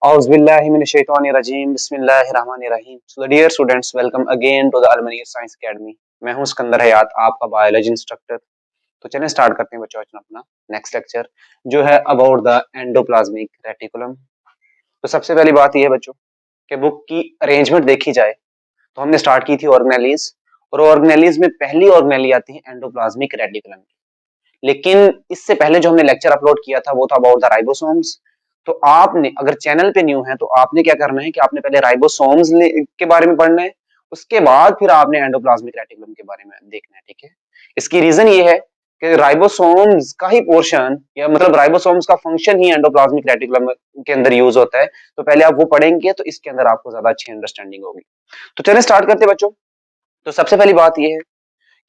औज़ुबिल्लाहिमिनश्शैतानिर्रजीम बिस्मिल्लाहिर्रहमानिर्रहीम। So dear students, welcome again to the Almunir science academy. मैं हूं सिकंदर हयात, आपका बायोलॉजी इंस्ट्रक्टर। तो चलें स्टार्ट करते हैं बच्चों अपना नेक्स्ट लेक्चर जो है अबाउट द एंडोप्लाज्मिक रेटिकुलम। तो सबसे पहली बात यह है बच्चों कि बुक की अरेंजमेंट देखी जाए तो हमने स्टार्ट की थी ऑर्गेनेलिज, और ऑर्गेनेलिज में पहली ऑर्गेनेली आती है एंडोप्लाज्मिक रेटिकुलम। लेकिन इससे पहले जो हमने लेक्चर अपलोड किया था वो था अबाउट द राइबोसोम्स। तो आपने अगर चैनल पे न्यू है तो आपने क्या करना है कि आपने पहले राइबोसोम्स के बारे में पढ़ना है, उसके बाद फिर आपने एंडोप्लाज्मिक रेटिकुलम के बारे में देखना है, ठीक है। इसकी रीजन ये है कि राइबोसोम्स का ही पोर्शन या मतलब राइबोसोम्स का फंक्शन ही एंडोप्लाज्मिक रेटिकुलम के अंदर यूज होता है। तो पहले आप वो पढ़ेंगे तो इसके अंदर आपको ज्यादा अच्छी अंडरस्टैंडिंग होगी। तो चलिए स्टार्ट करते हैं बच्चों। तो सबसे पहली बात ये है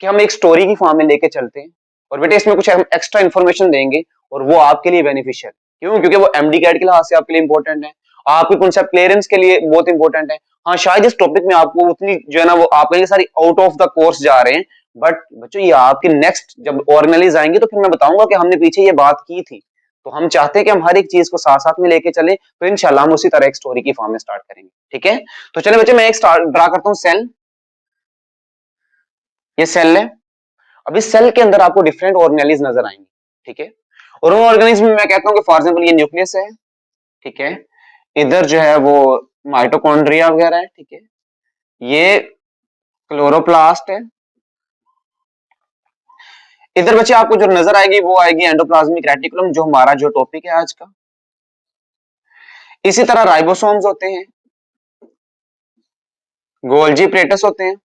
कि हम एक स्टोरी की फॉर्म में लेके चलते हैं, और बेटे इसमें कुछ हम एक्स्ट्रा इन्फॉर्मेशन देंगे और वो आपके लिए बेनिफिशियल। क्यों? क्योंकि वो एमडी कैट के लिहाज से आपके लिए इंपॉर्टेंट है, आपके कॉन्सेप्ट क्लियरेंस के लिए बहुत इंपॉर्टेंट है। हाँ, शायद इस टॉपिक में आपको उतनी जो है ना वो आप कहेंगे सारी आउट ऑफ द कोर्स जा रहे हैं, बट बच्चों ये आपके नेक्स्ट जब ऑर्गेनाइज आएंगे तो फिर मैं बताऊंगा कि हमने पीछे ये बात की थी। तो हम चाहते हैं कि हम हर एक चीज को साथ साथ में लेके चले, तो इंशाल्लाह हम उसी तरह एक स्टोरी की फॉर्म में स्टार्ट करेंगे, ठीक है। तो चले बच्चे, मैं एक स्टार्ट ड्रा करता हूँ सेल। ये सेल है। अब इस सेल के अंदर आपको डिफरेंट ऑर्गेनेलिज नजर आएंगे, ठीक है। और उन ऑर्गेनिज्म में मैं कहता हूं कि फॉर एग्जांपल ये न्यूक्लियस है, ठीक है। इधर जो है वो माइटोकॉन्ड्रिया वगैरह है, ठीक है। ये क्लोरोप्लास्ट है। इधर बच्चे आपको जो नजर आएगी वो आएगी एंडोप्लाज्मिक रेटिकुलम, जो हमारा जो टॉपिक है आज का। इसी तरह राइबोसोम्स होते हैं, गोल्जी प्लेटस होते हैं,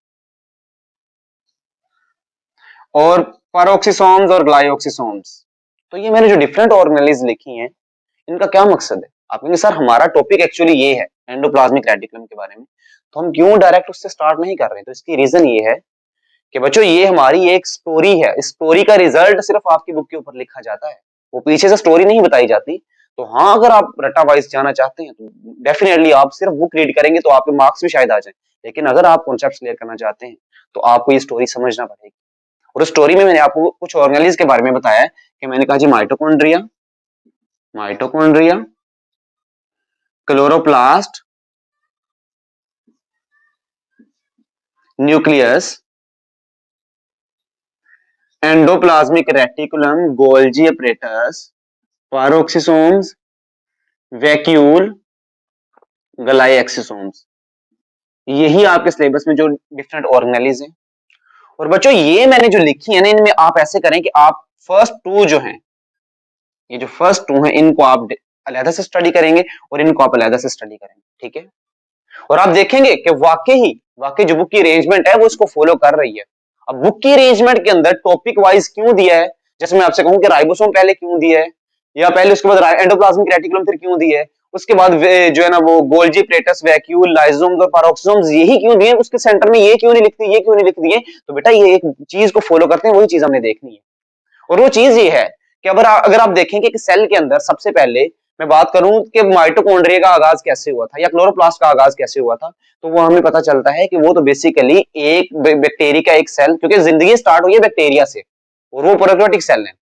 और पेरोक्सिसोम्स और ग्लाइओक्सिसोम्स। तो ये मैंने जो डिफरेंट ऑर्गेनेलिज लिखी हैं, इनका क्या मकसद है? आप कहेंगे सर हमारा टॉपिक एक्चुअली ये है एंडोप्लाज्मिक रेटिकुलम के बारे में, तो हम क्यों डायरेक्ट उससे स्टार्ट नहीं कर रहे हैं? तो इसकी रीजन ये है कि बच्चों ये हमारी एक स्टोरी है। स्टोरी का रिजल्ट सिर्फ आपकी बुक के ऊपर लिखा जाता है, वो पीछे से स्टोरी नहीं बताई जाती। तो हाँ, अगर आप रट्टा वाइज जाना चाहते हैं तो डेफिनेटली आप सिर्फ बुक रीड करेंगे तो आपके मार्क्स भी शायद आ जाए। लेकिन अगर आप कॉन्सेप्ट क्लियर करना चाहते हैं तो आपको ये स्टोरी समझना पड़ेगी। और उस स्टोरी में मैंने आपको कुछ ऑर्गेनेलिज के बारे में बताया है कि मैंने कहा जी mitochondria, mitochondria, chloroplast, nucleus, endoplasmic reticulum, Golgi apparatus, peroxisomes, vacuole, glyoxysomes. यही आपके सिलेबस में जो डिफरेंट ऑर्गेनेलिज हैं। और बच्चों ये मैंने जो लिखी है ना, इनमें आप ऐसे करें कि आप फर्स्ट टू जो हैं, ये जो फर्स्ट टू हैं इनको आप अलहदा से स्टडी करेंगे और इनको आप अलहदा से स्टडी करेंगे, ठीक है। और आप देखेंगे कि वाकई जो बुक की अरेंजमेंट है वो इसको फॉलो कर रही है। अब बुक की अरेंजमेंट के अंदर टॉपिक वाइज क्यों दिया है, जैसे मैं आपसे कहूं कि राइबोसोम पहले क्यों दिया है, या पहले उसके बाद एंडोप्लाज्मिक रेटिकुलम फिर क्यों दिया है, उसके बाद जो है ना वो गोल्जी प्लेटस, वैक्यूल, लाइसोसोम्स और पेरोक्सोम्स यही क्यों दिए, उसके सेंटर में ये क्यों नहीं लिखती, ये क्यों नहीं लिख दिए। तो बेटा ये एक चीज को फॉलो करते हैं, वही चीज हमने देखनी है। और वो चीज ये है कि अगर आप देखेंगे कि सेल के अंदर सबसे पहले मैं बात करूं कि माइटोकॉन्ड्रिया का आगाज कैसे हुआ था या क्लोरोप्लास्ट का आगाज कैसे हुआ था, तो वो हमें पता चलता है कि वो तो बेसिकली एक बैक्टीरिया का एक सेल, क्योंकि जिंदगी स्टार्ट हुई है बैक्टीरिया से और वो प्रोकैरियोटिक सेल है।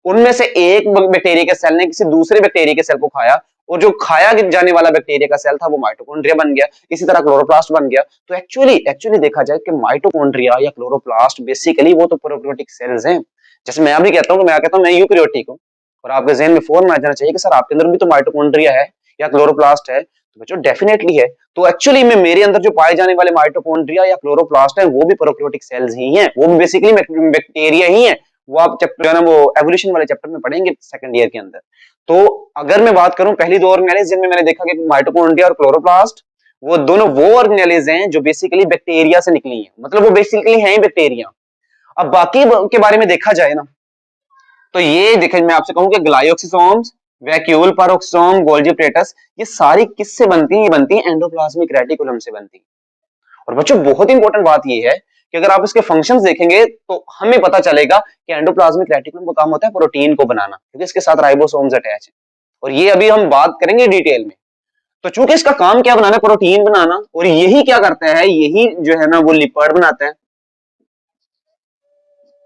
उनमें से एक बैक्टीरिया के सेल ने किसी दूसरे बैक्टीरिया के सेल को खाया, और जो खाया जाने वाला बैक्टीरिया का सेल था वो माइटोकॉन्ड्रिया बन गया। इसी तरह क्लोरोप्लास्ट बन गया। तो एक्चुअली देखा जाए कि माइटोकॉन्ड्रिया या क्लोरोप्लास्ट बेसिकली वो तो प्रोकैरियोटिक सेल्स हैं। जैसे मैं अभी कहता हूँ कि मैं कहता हूँ मैं यूकैरियोटिक हूँ, और आपके ज़हन में फौरन आ जाना चाहिए कि सर आपके अंदर भी तो माइटोकॉन्ड्रिया है या क्लोरोप्लास्ट है। तो बच्चों डेफिनेटली है। तो एक्चुअली में मेरे अंदर जो पाए जाने वाले माइटोकॉन्ड्रिया या क्लोरोप्लास्ट है वो भी प्रोकैरियोटिक सेल्स ही हैं, वो भी बेसिकली बैक्टीरिया ही है। वो आप चैप्टर जो है ना वो एवोल्यूशन वाले चैप्टर में पढ़ेंगे सेकंड ईयर के अंदर। तो अगर मैं बात करूं पहली दो ऑर्गेनेलिज जिनमें मैंने देखा कि माइटोकॉन्ड्रिया और क्लोरोप्लास्ट, वो दोनों वो ऑर्गेनेलिज हैं जो बेसिकली बैक्टीरिया से निकली हैं, मतलब वो बेसिकली हैं ही बैक्टीरिया। अब बाकी के बारे में देखा जाए ना, तो ये देखें मैं आपसे कहूं कि ग्लाइओक्सिसोम्स, वैक्यूल, पेरोक्सोम, गोल्जी प्लेटस, ये सारी किससे बनती हैं? ये बनती हैं एंडोप्लाज्मिक रेटिकुलम से बनती हैं। और बच्चों बहुत इंपॉर्टेंट बात ये है कि अगर आप इसके फंक्शंस देखेंगे तो हमें पता चलेगा कि एंडोप्लाज्मिक रेटिकुलम का काम होता है प्रोटीन को बनाना, क्योंकि इसके साथ राइबोसोम्स अटैच है। और ये अभी हम बात करेंगे डिटेल में। तो चूंकि इसका काम क्या बनाना है, प्रोटीन बनाना, और यही क्या करता है, यही जो है ना वो लिपिड बनाता है।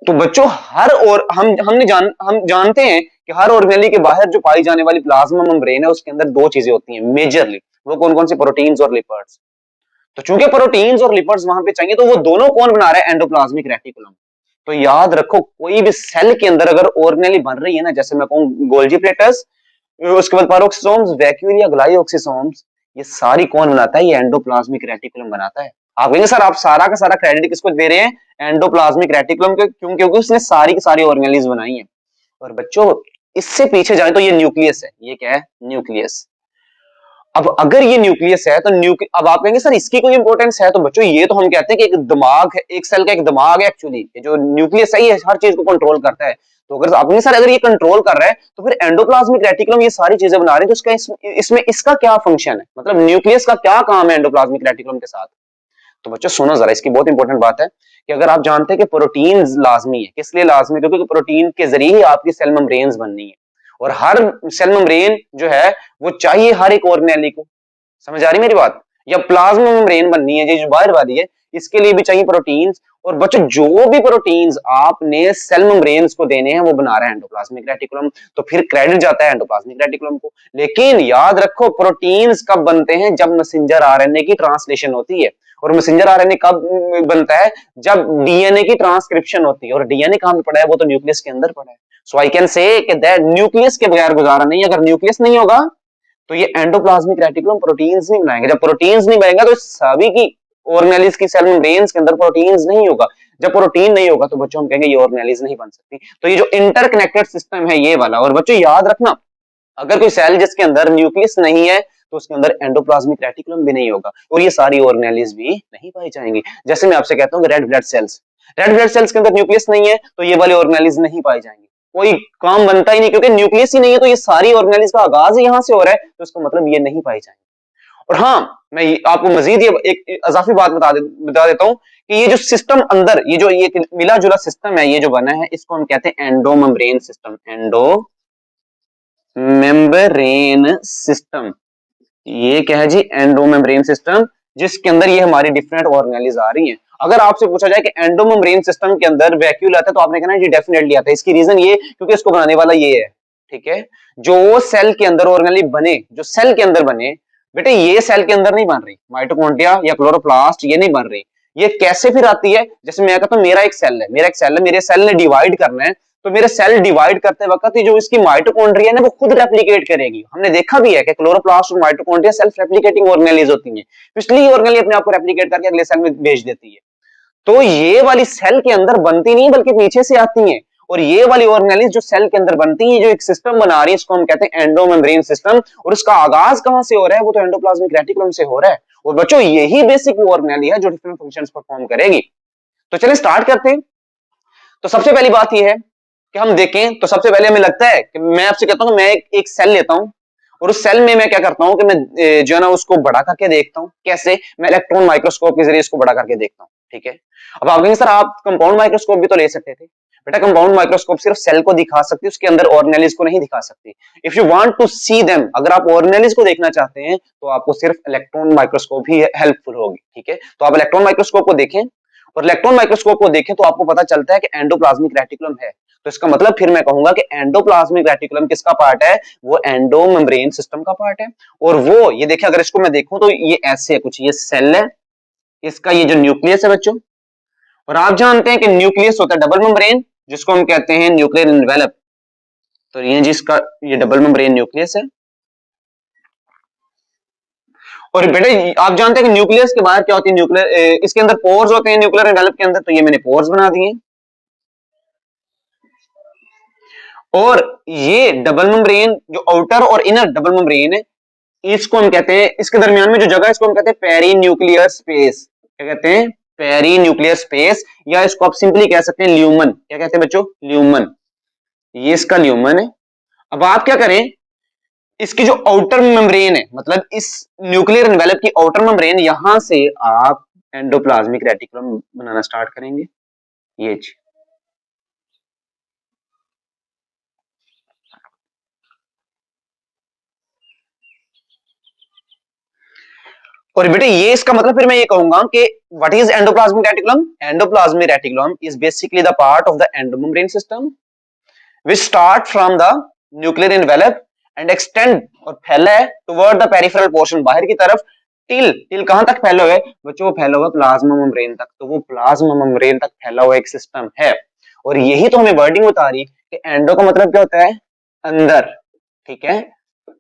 तो बच्चों हर और हम जानते हैं कि हर ऑर्गेनेली के बाहर जो पाई जाने वाली प्लाज्मा मेम्ब्रेन है उसके अंदर दो चीजें होती हैं मेजरली, वो कौन कौन सी, प्रोटीन्स और लिपिड्स। तो चूंकि प्रोटीन्स और लिपिड्स वहां पे चाहिए तो वो दोनों कौन बना रहा है, एंडोप्लाज्मिक रेटिकुलम। तो याद रखो कोई भी सेल के अंदर अगर ऑर्गेनेली बन रही है ना, जैसे मैं कहूं गोल्जी प्लेटस, उसके बाद पेरोक्सोम्स, वैक्यूल या ग्लाइओक्सिसोम्स, ये सारी कौन बनाता है, ये एंडोप्लाज्मिक रेटिकुलम बनाता है। आप कहेंगे सर आप सारा का सारा क्रेडिट किसको दे रहे हैं, एंडोप्लाज्मिक रेटिकुलम को, क्यों, क्योंकि उसने सारी की सारी ऑर्गेनेलीज बनाई है। और बच्चों इससे पीछे जाए तो ये न्यूक्लियस है, ये क्या है, न्यूक्लियस। अब अगर ये न्यूक्लियस है तो अब आप कहेंगे सर इसकी कोई इंपॉर्टेंस है, तो बच्चों ये तो हम कहते हैं कि एक दिमाग है, एक सेल का एक दिमाग है एक्चुअली, जो न्यूक्लियस है ये हर चीज को कंट्रोल करता है। तो अगर आप कहेंगे सर अगर ये कंट्रोल कर रहा है तो फिर एंडोप्लाज्मिक रेटिकुलम ये सारी चीजें बना रहे हैं, तो इसमें इसका क्या फंक्शन है, मतलब न्यूक्लियस का क्या काम है एंडोप्लाज्मिक रेटिकुलम के साथ। तो बच्चों सुनो जरा, इसकी बहुत इंपॉर्टेंट बात है कि अगर आप जानते हैं कि प्रोटीन लाजमी है, किस लिए लाजमी, क्योंकि प्रोटीन के जरिए ही आपकी सेल मेम्ब्रेन्स बननी है, और हर सेल मेम्ब्रेन जो है वो चाहिए हर एक ऑर्गेनेली को। समझ आ रही मेरी बात, या प्लाज्मा मेम्ब्रेन बननी है जो बाहर वाली है, इसके लिए भी चाहिए प्रोटीन्स। और बच्चों जो भी प्रोटीन्स आपने सेल मेम्ब्रेन्स को देने हैं वो बना रहा है एंडोप्लाज्मिक रेटिकुलम, तो फिर क्रेडिट जाता है एंडोप्लाज्मिक रेटिकुलम को। लेकिन याद रखो प्रोटीन्स कब बनते हैं, जब मैसेंजर आरएनए की ट्रांसलेशन होती है। और मैसेंजर आरएनए कब बनता है, जब डीएनए की ट्रांसक्रिप्शन होती है। और डीएनए कहां पे पड़ा है, वो तो न्यूक्लियस के अंदर पड़ा है। So I can say that nucleus के बगैर गुजारा नहीं, अगर न्यूक्लियस नहीं होगा तो ये एंडोप्लाज्मिक रेटिकुलम प्रोटीन्स नहीं बनाएंगे। जब प्रोटीन्स नहीं बनेगा तो सभी की ऑर्गेनेलिज की सेल मेम्ब्रेन्स के अंदर प्रोटीन्स नहीं होगा। जब प्रोटीन नहीं होगा तो बच्चों हम कहेंगे ये ऑर्गेनेलिज नहीं बन सकती। तो ये जो इंटरकनेक्टेड सिस्टम है ये वाला। और बच्चों याद रखना अगर कोई सेल जिसके अंदर न्यूक्लियस नहीं है तो उसके अंदर एंडोप्लाज्मिक रेटिकुलम भी नहीं होगा और ये सारी ऑर्गेनेलिज भी नहीं पाई जाएंगी। जैसे मैं आपसे कहता हूँ red blood cells, red blood cells के अंदर न्यूक्लियस नहीं है तो ये वाली ऑर्गेनेलिज नहीं पाई जाएंगी, कोई काम बनता ही नहीं, क्योंकि न्यूक्लियस ही नहीं है तो ये सारी ऑर्गेनेलिज का आगाज ही यहां से हो रहा है, तो इसका मतलब ये नहीं पाई जाएंगी। और हाँ मैं आपको मजीद ये एक अजाफी बात बता देता हूँ कि ये जो सिस्टम अंदर ये जो ये मिला जुला सिस्टम है ये जो बना है इसको हम कहते हैं endo membrane system, endo membrane system. ये क्या है जी, एंडो मेम्ब्रेन सिस्टम, जिसके अंदर ये हमारी डिफरेंट ऑर्गेनेलिज आ रही हैं। अगर आपसे पूछा जाए कि एंडो मेम्ब्रेन सिस्टम के अंदर वैक्यूल आता है तो आपने कहना जी डेफिनेटली आता है। इसकी रीजन ये क्योंकि इसको बनाने वाला ये है, ठीक है, जो सेल के अंदर ऑर्गेनेली बने, जो सेल के अंदर बने, बेटे ये सेल के अंदर नहीं बन रही, माइटोकॉन्ड्रिया या क्लोरोप्लास्ट ये नहीं बन रही। ये कैसे फिर आती है, जैसे मैं कहता हूं मेरा एक सेल है, मेरे सेल ने डिवाइड करना है, तो मेरे सेल डिवाइड करते वक्त जो इसकी माइटोकॉन्ड्रिया है वो खुद रेप्लिकेट करेगी। हमने देखा भी है कि क्लोरोप्लास्ट और माइटोकॉन्ड्रिया सेल्फ रेप्लिकेटिंग ऑर्गेनेलीज होती हैं, पिछली ऑर्गेनेली अपने आप को रेप्लिकेट करके अगले सेल में भेज देती है। तो ये वाली सेल के अंदर बनती नहीं बल्कि पीछे से आती हैं। और ये वाली ऑर्गेनेलीज जो सेल के अंदर बनती है, जो एक सिस्टम बना रही है, इसको हम कहते हैं एंडो मेम्ब्रेन सिस्टम। और उसका आगाज कहां से हो रहा है, वो तो एंडोप्लाज्मिक रेटिकुलम से हो रहा है। और बच्चों यही बेसिक ऑर्गेनेली है जो डिफरेंट फंक्शंस परफॉर्म करेगी। तो चलिए स्टार्ट करते हैं। तो सबसे पहली बात यह है कि हम देखें, तो सबसे पहले हमें लगता है कि मैं आपसे कहता हूं मैं एक सेल लेता हूं और उस सेल में मैं क्या करता हूं कि मैं जो है ना उसको बड़ा करके देखता हूं। कैसे, मैं इलेक्ट्रॉन माइक्रोस्कोप के जरिए इसको बड़ा करके देखता हूं, ठीक है। अब आप कहेंगे सर आप कंपाउंड माइक्रोस्कोप भी तो ले सकते थे। बेटा कंपाउंड माइक्रोस्कोप सिर्फ सेल को दिखा सकती है, उसके अंदर ऑर्गेनेलिज को नहीं दिखा सकती। If you want to see them, अगर आप ऑर्गेनेलिज को देखना चाहते हैं तो आपको सिर्फ इलेक्ट्रॉन माइक्रोस्कोप ही हेल्पफुल होगी, ठीक है। तो आप इलेक्ट्रॉन माइक्रोस्कोप को देखें और इलेक्ट्रॉन माइक्रोस्कोप को देखें तो आपको पता चलता है कि एंडोप्लाज्मिक रेटिकुलम है। तो इसका मतलब फिर मैं कहूंगा कि एंडोप्लाज्मिक रेटिकुलम किसका पार्ट है, वो एंडो मेम्ब्रेन सिस्टम का पार्ट है। और वो ये देखिए अगर इसको मैं देखूं तो ये ऐसे है कुछ, ये सेल है, इसका ये जो न्यूक्लियस है बच्चों, और आप जानते हैं कि न्यूक्लियस होता है डबल मेम्ब्रेन जिसको हम कहते हैं न्यूक्लियर एनवेलप। तो ये जिसका ये डबल मेम्ब्रेन न्यूक्लियस है। और बेटे आप जानते हैं कि न्यूक्लियस के बाहर क्या होती है, न्यूक्लियर इसके अंदर पोर्स होते हैं न्यूक्लियर एनवेलप के अंदर, तो ये मैंने पोर्स बना दिए। और ये डबल मेम्ब्रेन जो आउटर और इनर डबल मेम्ब्रेन है, इसको हम कहते हैं, इसके दरमियान में जो जगह है इसको हम कहते हैं पेरी न्यूक्लियर स्पेस। क्या कहते हैं, पेरी न्यूक्लियर स्पेस, या इसको आप सिंपली कह सकते हैं ल्यूमन। क्या कहते हैं बच्चों, ल्यूमन। ये इसका ल्यूमन है। अब आप क्या करें, इसकी जो आउटर मेम्ब्रेन है, मतलब इस न्यूक्लियर एनवेलप की आउटर मेम्ब्रेन, यहां से आप एंडोप्लाज्मिक रेटिकुलम बनाना स्टार्ट करेंगे। ये और बेटे ये इसका मतलब फिर मैं ये कहूंगा कि what is endoplasmic reticulum, endoplasmic reticulum is basically the part of the endomembrane system which start from the nuclear envelope and extend और फैला है टुवर्ड द पेरिफेरल पोर्शन, बाहर की तरफ। टिल कहां तक फैला हुआ है बच्चों? वो फैला हुआ प्लाज्मा मेम्ब्रेन तक। तो वो प्लाज्मा मेम्ब्रेन तक फैला हुआ एक सिस्टम है। और यही तो हमें वर्डिंग बता रही कि एंडो का मतलब क्या होता है? अंदर, ठीक है।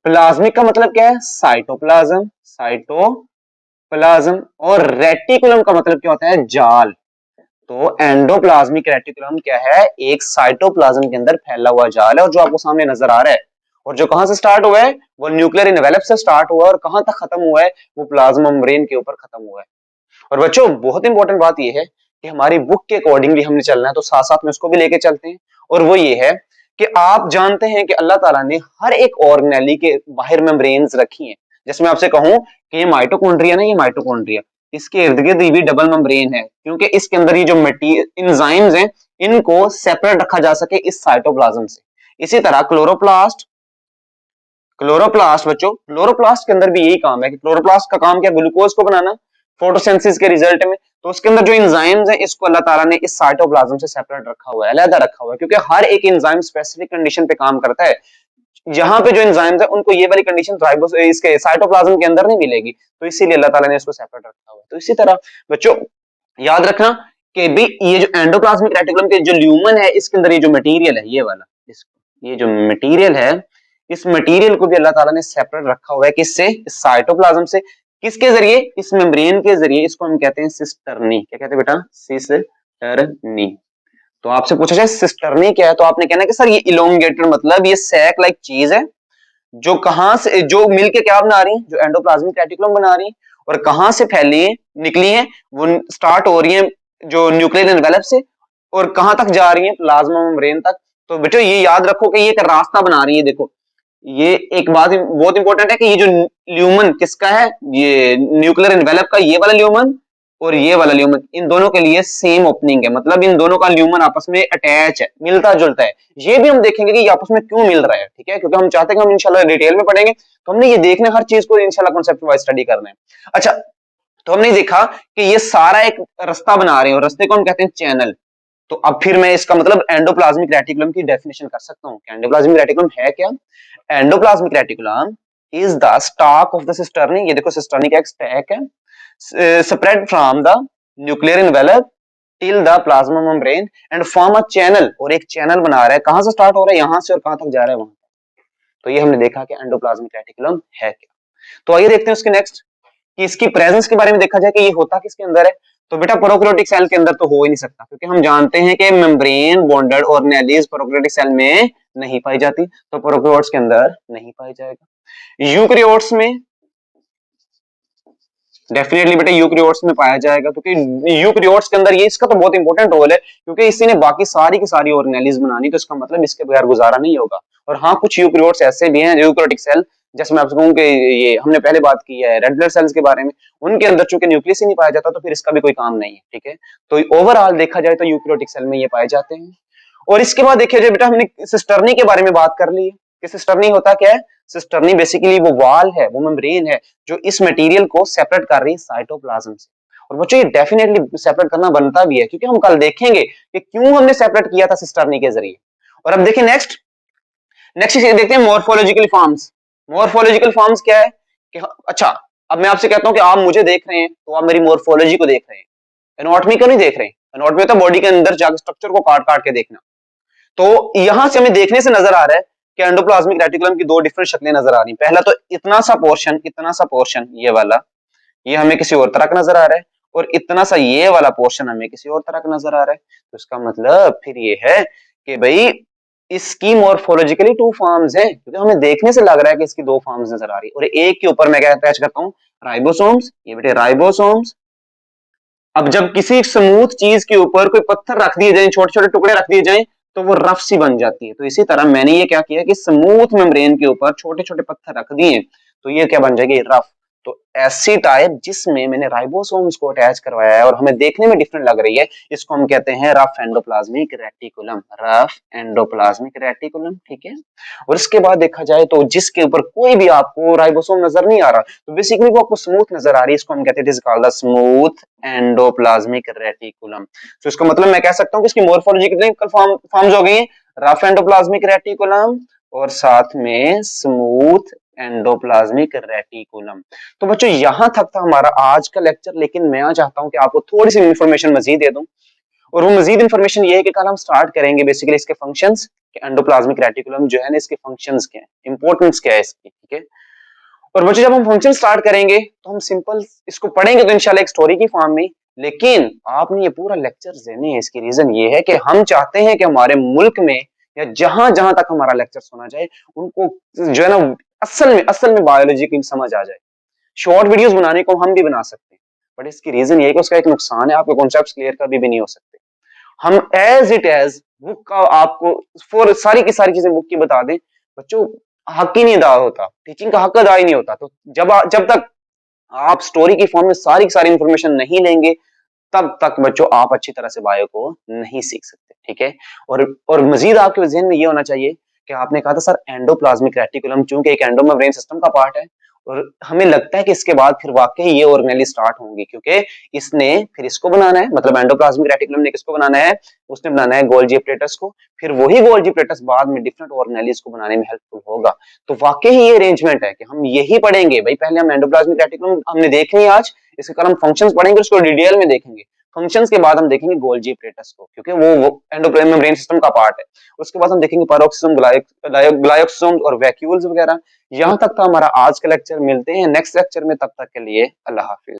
प्लाज्मिक का मतलब क्या है? Cytoplasm, cytoplasm. और रेटिकुलम का मतलब क्या होता है? जाल। तो एंडोप्लाज्मिक रेटिकुलम क्या है? एक साइटोप्लाज्म के अंदर फैला हुआ जाल है, और जो आपको सामने नजर आ रहा है, और जो कहां से स्टार्ट हुआ है? वो न्यूक्लियर इनवेलप से स्टार्ट हुआ है, और कहां तक खत्म हुआ है? वो प्लाज्मा मेम्ब्रेन के ऊपर खत्म हुआ है। और बच्चों बहुत इंपॉर्टेंट बात यह है कि हमारी बुक के अकॉर्डिंगली हमने चलना है, तो साथ साथ में उसको भी लेके चलते हैं। और वो ये है कि आप जानते हैं कि अल्लाह ताला ने हर एक ऑर्गेनेली के बाहर मेम्ब्रेन्स रखी हैं। जैसे मैं आपसे कहूं कि ये माइटोकॉन्ड्रिया ना, ये माइटोकॉन्ड्रिया, इसके इर्द गिर्द भी डबल मेम्ब्रेन है, क्योंकि इसके अंदर ये जो एंजाइम्स हैं इनको सेपरेट रखा जा सके इस साइटोप्लाज्म से। इसी तरह क्लोरोप्लास्ट, क्लोरोप्लास्ट बच्चों, क्लोरोप्लास्ट के अंदर भी यही काम है कि क्लोरोप्लास्ट का काम क्या? ग्लूकोज को बनाना फोटोसिंथेसिस के रिजल्ट में। तो उसके अंदर जो एंजाइम्स हैं इसको अल्लाह ताला ने इस साइटोप्लाज्म से सेपरेट रखा हुआ है, अलग रखा हुआ है, क्योंकि हर एक एंजाइम स्पेसिफिक कंडीशन पे काम करता है। जहां पे जो एंजाइम्स है उनको ये वाली कंडीशन राइबोस इसके साइटोप्लाज्म के अंदर नहीं मिलेगी, तो इसीलिए अल्लाह ताला ने इसको सेपरेट रखा हुआ है। तो इसी तरह बच्चों याद रखना कि भी ये जो एंडोप्लाज्मिक रेटिकुलम के जो ल्यूमन है इसके अंदर ये जो मटेरियल है ये वाला, ये जो मटेरियल है, इस मटेरियल को भी अल्लाह ताला ने सेपरेट रखा हुआ है। किससे? इस साइटोप्लाज्म से। किसके जरिए? इस मेम्ब्रेन के जरिए। इसको हम कहते हैं सिस्टर्नी। क्या कहते हैं बेटा? सिस्टर्नी। तो आपसे पूछा जाए सिस्टर्नी क्या है, तो आपने कहना कि सर ये इलोंगेटेड, मतलब ये सैक लाइक चीज है जो कहां से, जो मिलके क्या बना रही है? जो एंडोप्लाज्मिक रेटिकुलम बना रही है। और कहां से फैली है, निकली है? वो स्टार्ट हो रही है जो न्यूक्लियर एनवेलप से, और कहां तक जा रही है? प्लाज्मा मेम्ब्रेन तक। तो बेटा ये याद रखो कि ये एक रास्ता बना रही है। देखो ये एक बात बहुत इंपॉर्टेंट है कि ये जो ल्यूमन किसका है? ये न्यूक्लियर एनवेलप का, ये वाला ल्यूमन और ये वाला ल्यूमन, इन दोनों के लिए सेम ओपनिंग है, मतलब इन दोनों का ल्यूमन आपस में अटैच है, मिलता जुलता है। ये भी हम देखेंगे कि ये आपस में क्यों मिल रहा है, ठीक है, क्योंकि हम चाहते हैं कि हम इंशाल्लाह डिटेल में पढ़ेंगे, तो हमने ये देखना हर चीज को इंशाल्लाह कॉन्सेप्ट वाइज स्टडी करना है। अच्छा, तो हमने देखा कि ये सारा एक रास्ता बना रहे हैं, और रास्ते को हम कहते हैं चैनल। तो अब फिर मैं इसका मतलब एंडोप्लाज्मिक रेटिकुलम की डेफिनेशन कर सकता हूं कि एंडोप्लाज्मिक रेटिकुलम है क्या? Endoplasmic reticulum is the stock of the cisternae. ये देखो सिस्टर्नी का एक स्टैक है, spread from the nuclear envelope till the plasma membrane and form a channel। और एक चैनल बना रहा है, कहां से स्टार्ट हो रहा है? यहां से, और कहां तक जा रहा है? वहां। तो ये हमने देखा कि एंडोप्लाज्मिक रेटिकुलम है क्या। तो आइए देखते हैं उसके नेक्स्ट कि इसकी प्रेजेंस के बारे में देखा जाए कि ये होता किसके अंदर है। तो बेटा प्रोकैरियोटिक सेल के अंदर तो हो ही नहीं सकता, क्योंकि हम जानते हैं कि membrane bonded organelles prokaryotic cell में नहीं पाई जाती, तो प्रोकैरियोट्स के अंदर नहीं पाया जाएगा। यूकैरियोट्स में डेफिनेटली बेटा यूकैरियोट्स में पाया जाएगा, क्योंकि यूकैरियोट्स के अंदर ये, इसका तो बहुत इंपॉर्टेंट रोल है, क्योंकि इसी ने बाकी सारी की सारी ऑर्गेनेलिज बनानी, तो इसका मतलब इसके बगैर गुजारा नहीं होगा। और हाँ, कुछ यूकैरियोट्स ऐसे भी हैं यूकैरियोटिक सेल, जैसे मैं आपसे कहूं कि ये हमने पहले बात की है रेड ब्लड सेल्स के बारे में, उनके अंदर चूंकि न्यूक्लियस ही नहीं पाया जाता, तो फिर इसका भी कोई काम नहीं है, ठीक है। तो ओवरऑल देखा जाए तो यूकैरियोटिक सेल में ये पाए जाते हैं। और इसके बाद देखिए जाए बेटा, हमने सिस्टर्नी के बारे में बात कर ली है कि सिस्टर्नी होता क्या है। सिस्टर्नी बेसिकली वो वाल है, वो मेम्ब्रेन है जो इस मटेरियल को सेपरेट कर रही है साइटोप्लाज्म से। और बच्चों ये डेफिनेटली सेपरेट करना बनता भी है, क्योंकि हम कल देखेंगे कि क्यों हमने सेपरेट किया था सिस्टर्नी के जरिए। और अब देखिए नेक्स्ट नेक्स्ट देखते हैं मॉर्फोलॉजिकल फॉर्म्स। मॉर्फोलॉजिकल फॉर्म्स क्या है कि अच्छा, अब मैं आपसे कहता हूं कि आप मुझे देख रहे हैं तो आप मेरी मॉर्फोलॉजी को देख रहे हैं, एनाटॉमी को नहीं देख रहे हैं। एनाटॉमी तो बॉडी के अंदर जाकर स्ट्रक्चर को काट काट के देखना। तो यहां से हमें देखने से नजर आ रहा है कि एंडोप्लाज्मिक रेटिकुलम की दो डिफरेंट शक्लें नजर आ रही हैं। पहला तो इतना सा पोर्शन ये वाला, ये हमें किसी और तरह का नजर आ रहा है, और इतना सा ये वाला पोर्शन हमें किसी और तरह का नजर आ रहा है। तो इसका मतलब फिर ये है कि भाई इसकी मॉर्फोलॉजिकली टू फॉर्म्स हैं, क्योंकि हमें देखने से लग रहा है कि इसकी दो फॉर्म्स नजर आ रही है। और एक के ऊपर मैं क्या अटैच करता हूँ? राइबोसोम्स। ये बेटे राइबोसोम्स। अब जब किसी स्मूथ चीज के ऊपर कोई पत्थर रख दिए जाए, छोटे छोटे टुकड़े रख दिए जाए, तो वो रफ सी बन जाती है। तो इसी तरह मैंने ये क्या किया कि स्मूथ मेम्ब्रेन के ऊपर छोटे छोटे पत्थर रख दिए, तो ये क्या बन जाएगी? रफ। तो ऐसी टाइप जिसमें मैंने राइबोसोम्स को अटैच करवाया है और हमें देखने में डिफरेंट लग रही है, इसको हम कहते हैं rough endoplasmic reticulum. Rough endoplasmic reticulum, ठीक है। और इसके बाद देखा जाए तो जिसके ऊपर कोई भी आपको राइबोसोम नजर नहीं आ रहा, तो बेसिकली वो आपको स्मूथ नजर आ रही है, इसको हम कहते हैं it is called the smooth endoplasmic reticulum. तो इसका मतलब मैं कह सकता हूं कि इसकी मॉर्फोलॉजिकल फॉर्म्स हो गई रफ एंडोप्लाज्मिक रेटिकुलम, और साथ में स्मूथ एंडोप्लाज्मिक रेटिकुलम। तो बच्चों यहां तक था हमारा आज का लेक्चर, लेकिन मैं चाहता हूं कि आपको थोड़ी सी इंफॉर्मेशन मजीद दे दूं, और वो मजीद इंफॉर्मेशन ये है कि कल हम स्टार्ट करेंगे बेसिकली इसके फंक्शंस, एंडोप्लाज्मिक रेटिकुलम जो है ना इसके फंक्शंस क्या है, इंपॉर्टेंस क्या है इसकी, ठीक है। और बच्चों जब हम फंक्शन स्टार्ट करेंगे तो हम सिंपल इसको पढ़ेंगे तो इंशाल्लाह एक स्टोरी की फॉर्म में, लेकिन आपने ये पूरा लेक्चर देने हैं। इसकी रीजन ये है कि हम चाहते हैं कि हमारे मुल्क में या जहां जहां तक हमारा लेक्चर सुना जाए उनको जो है ना असल में बायोलॉजी की समझ आ जाए। शॉर्ट वीडियोस बनाने को हम भी बना सकते हैं, बट इसकी रीजन ये है कि उसका एक नुकसान है, आपके कॉन्सेप्ट्स क्लियर कभी भी नहीं हो सकते। हम एज इट एज बुक का आपको फॉर सारी की सारी चीजें बुक की बता दें, बच्चों हक ही नहीं अदा होता, टीचिंग का हक अदा ही नहीं होता। तो जब तक आप स्टोरी की फॉर्म में सारी की सारी इंफॉर्मेशन नहीं लेंगे, तब तक बच्चों आप अच्छी तरह से बायो को नहीं सीख सकते, ठीक है। और मजीद आपके जहन में ये होना चाहिए कि आपने कहा था सर एंडोप्लाज्मिक रेटिकुलम चूंकि एक एंडोमेम्ब्रेन सिस्टम का पार्ट है, और हमें लगता है कि इसके बाद फिर वाकई ये ऑर्गेनेली स्टार्ट होंगी, क्योंकि इसने फिर इसको बनाना है, मतलब एंडोप्लाज्मिक रेटिकुलम ने किसको बनाना है, उसने बनाना है गोल्जी एपरेटस को, फिर वही गोल्जी एपरेटस बाद में डिफरेंट ऑर्गेनेलीज को बनाने में हेल्पफुल होगा। तो वाकई ये अरेंजमेंट है कि हम यही पढ़ेंगे भाई, पहले हम एंडोप्लाज्मिक रेटिकुलम हमने देखनी है आज, इसके कल हम फंक्शंस पढ़ेंगे, उसको डिटेल में देखेंगे। फंक्शंस के बाद हम देखेंगे गोल्जी एपरेटस को, क्योंकि वो एंडोमेम्ब्रेन सिस्टम का पार्ट है। उसके बाद हम देखेंगे पैरोक्सिसम, ग्लायोक्सोम और वैक्यूल्स वगैरह। यहां तक था हमारा आज का लेक्चर। मिलते हैं नेक्स्ट लेक्चर में, तब तक के लिए अल्लाह हाफिज।